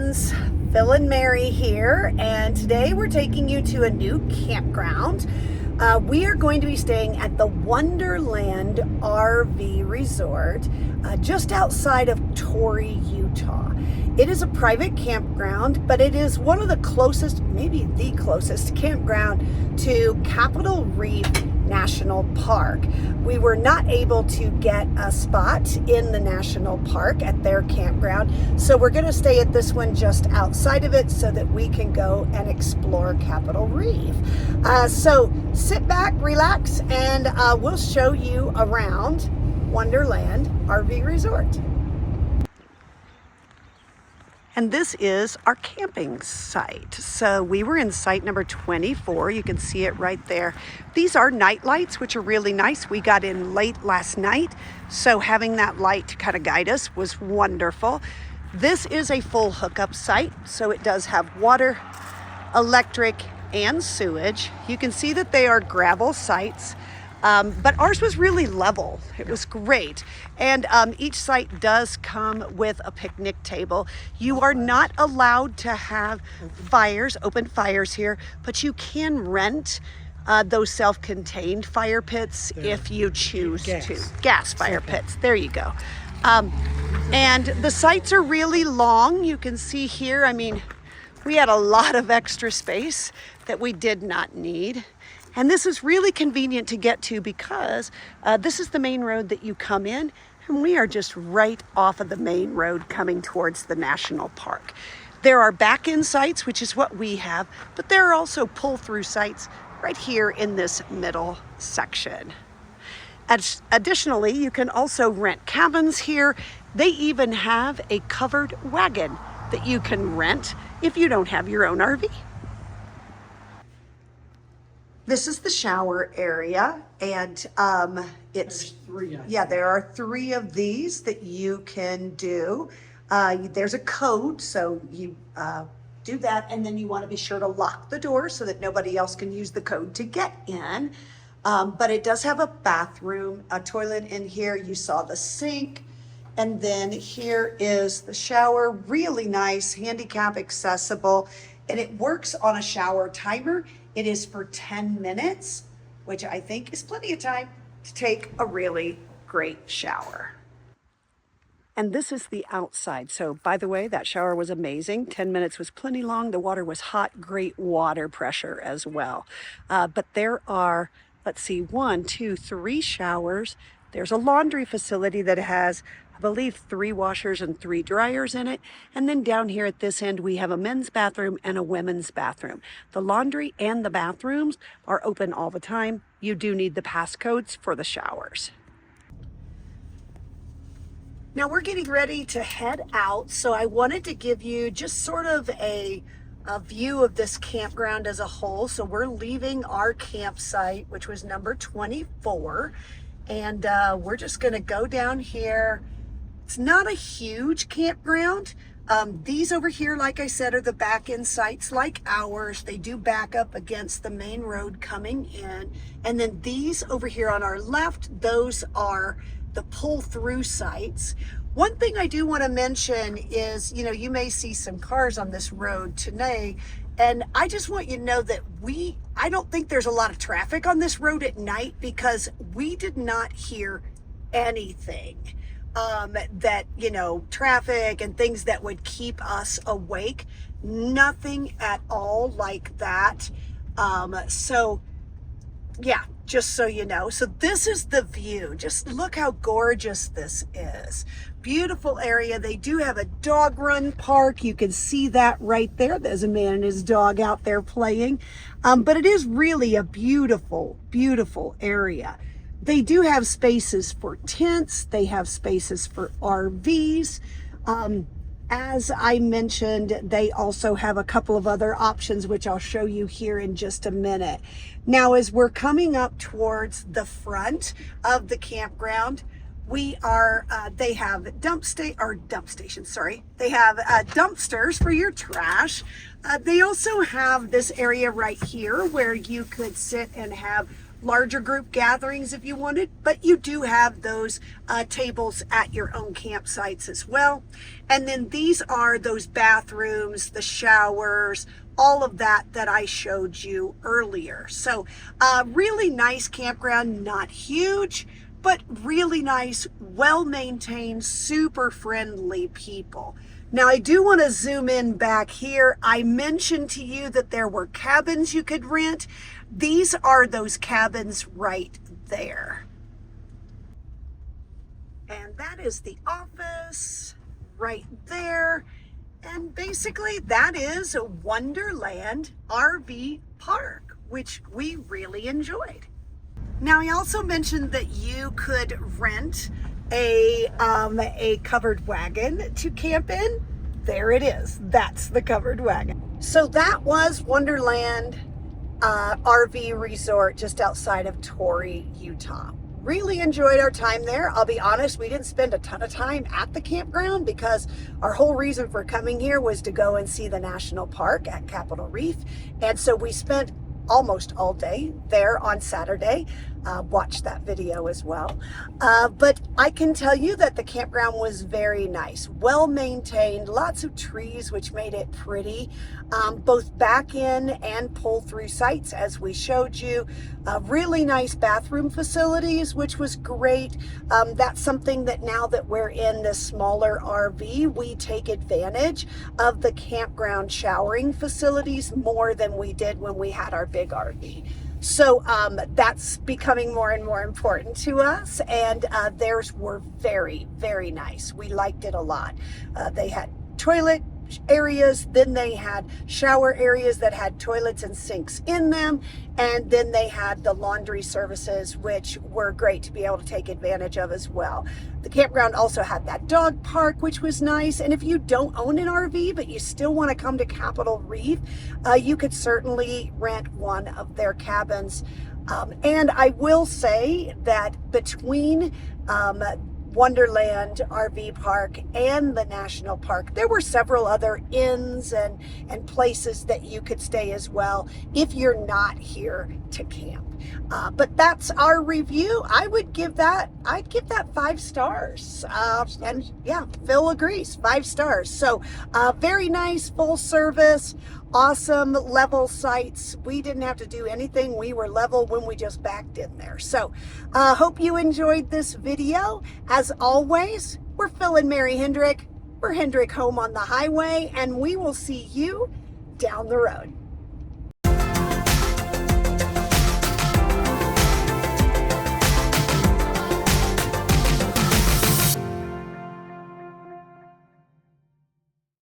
friends, Phil and Mary here, and today we're taking you to a new campground. We are going to be staying at the Wonderland RV Resort just outside of Torrey, Utah. It is a private campground, but it is one of the closest, maybe the closest campground to Capitol Reef National Park. We were not able to get a spot in the national park at their campground, so we're going to stay at this one just outside of it so that we can go and explore Capitol Reef. So sit back, relax, and we'll show you around Wonderland RV Resort. And this is our camping site. So we were in site number 24. You can see it right there. These are night lights, which are really nice. We got in late last night, so having that light to kind of guide us was wonderful. This is a full hookup site, so it does have water, electric, and sewage. You can see that they are gravel sites. But ours was really level. It was great. And each site does come with a picnic table. You are not allowed to have open fires here, but you can rent those self-contained fire pits if you choose to. Gas fire pits, there you go. And the sites are really long. You can see here, I mean, we had a lot of extra space that we did not need. And this is really convenient to get to because this is the main road that you come in, and we are just right off of the main road coming towards the national park. There are back-end sites, which is what we have, but there are also pull-through sites right here in this middle section. Additionally, you can also rent cabins here. They even have a covered wagon that you can rent if you don't have your own RV. This is the shower area, and there are 3 of these that you can do. There's a code, so you do that, and then you want to be sure to lock the door so that nobody else can use the code to get in. But it does have a bathroom, a toilet in here. You saw the sink, and then here is the shower. Really nice, handicap accessible, and it works on a shower timer. It is for 10 minutes, which I think is plenty of time to take a really great shower. And this is the outside. So by the way, that shower was amazing. 10 minutes was plenty long. The water was hot, great water pressure as well. But there are, let's see, 1, 2, 3 showers. There's a laundry facility that has, I believe, 3 washers and 3 dryers in it. And then down here at this end, we have a men's bathroom and a women's bathroom. The laundry and the bathrooms are open all the time. You do need the passcodes for the showers. Now we're getting ready to head out, so I wanted to give you just sort of a view of this campground as a whole. So we're leaving our campsite, which was number 24, and we're just gonna go down here. It's not a huge campground. These over here, like I said, are the back-end sites like ours. They do back up against the main road coming in. And then these over here on our left, those are the pull-through sites. One thing I do want to mention is, you know, you may see some cars on this road today, and I just want you to know that I don't think there's a lot of traffic on this road at night because we did not hear anything. That, you know, traffic and things that would keep us awake, nothing at all like that. So yeah, just so you know. So this is the view. Just look how gorgeous this is. Beautiful area. They do have a dog run park. You can see that right there. There's a man and his dog out there playing. But it is really a beautiful, beautiful area. They do have spaces for tents. They have spaces for RVs. As I mentioned, they also have a couple of other options, which I'll show you here in just a minute. Now, as we're coming up towards the front of the campground, they have They have dumpsters for your trash. They also have this area right here where you could sit and have larger group gatherings if you wanted, but you do have those tables at your own campsites as well. And then these are those bathrooms, the showers, all of that I showed you earlier. So really nice campground, not huge, but really nice, well-maintained, super friendly people. Now I do want to zoom in back here. I mentioned to you that there were cabins you could rent. These are those cabins right there. And that is the office right there. And basically that is a Wonderland RV Park, which we really enjoyed. Now, I also mentioned that you could rent a covered wagon to camp in. There it is. That's the covered wagon. So that was Wonderland RV Resort just outside of Torrey, Utah. Really enjoyed our time there. I'll be honest, we didn't spend a ton of time at the campground because our whole reason for coming here was to go and see the national park at Capitol Reef. And so we spent almost all day there on Saturday. Watch that video as well. But I can tell you that the campground was very nice, well maintained, lots of trees, which made it pretty, both back in and pull through sites as we showed you. Really nice bathroom facilities, which was great. That's something that now that we're in this smaller RV, we take advantage of the campground showering facilities more than we did when we had our big RV. So that's becoming more and more important to us, and theirs were very, very nice. We liked it a lot. They had toilet areas, then they had shower areas that had toilets and sinks in them, and then they had the laundry services, which were great to be able to take advantage of as well. The campground also had that dog park, which was nice. And if you don't own an RV but you still want to come to Capitol Reef, you could certainly rent one of their cabins. And I will say that between Wonderland RV Park and the national park, there were several other inns and places that you could stay as well if you're not here to camp. But that's our review. I'd give that 5 stars. And yeah, Phil agrees, 5 stars. So very nice, full service, awesome level sites. We didn't have to do anything. We were level when we just backed in there. So hope you enjoyed this video. As always, we're Phil and Mary Hendrick. We're Hendrick Home on the Highway, and we will see you down the road.